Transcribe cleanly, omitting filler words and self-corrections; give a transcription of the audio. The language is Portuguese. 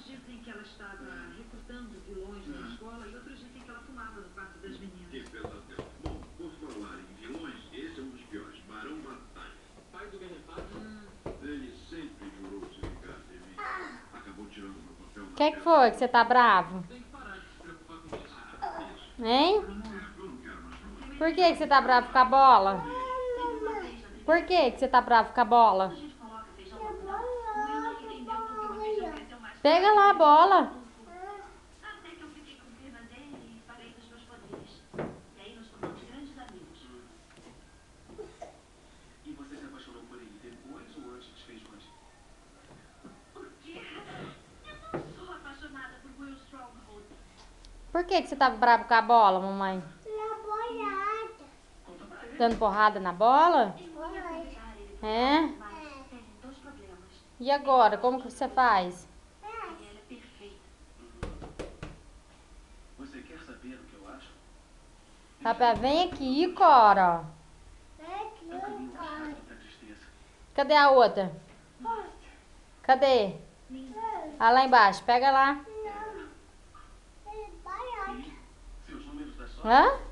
Uns dizem que ela estava recrutando vilões na escola e outros dizem que ela fumava no quarto das meninas. Que pesadelo. Bom, por falar em vilões, esse é um dos piores. Barão Batalha. Pai do Benefácio. Ele sempre jurou se vingar de mim. Acabou tirando meu papel na Que foi que você tá bravo? Tem que parar de se preocupar com isso. Hein? Eu não quero mais falar. Por que você tá bravo com a bola? Por que você tá bravo com a bola? Pega lá a bola. Até que eu fiquei com pena dele e falei dos meus poderes. E aí nos tornamos grandes amigos. E você se apaixonou por ele depois ou antes dos feijões? O quê? Eu não sou apaixonada por Will Stronghold. Por que você tá bravo com a bola, mamãe? Dando porrada na bola? É? Mas tem dois problemas. E agora? Como que você faz? E ela é perfeita. Você quer saber o que eu acho? Rapaz, vem aqui, Cora. É o caminho mais rápido da tristeza. Cadê a outra? Cadê? Ah, lá embaixo. Pega lá. E seus números da sorte. Hã?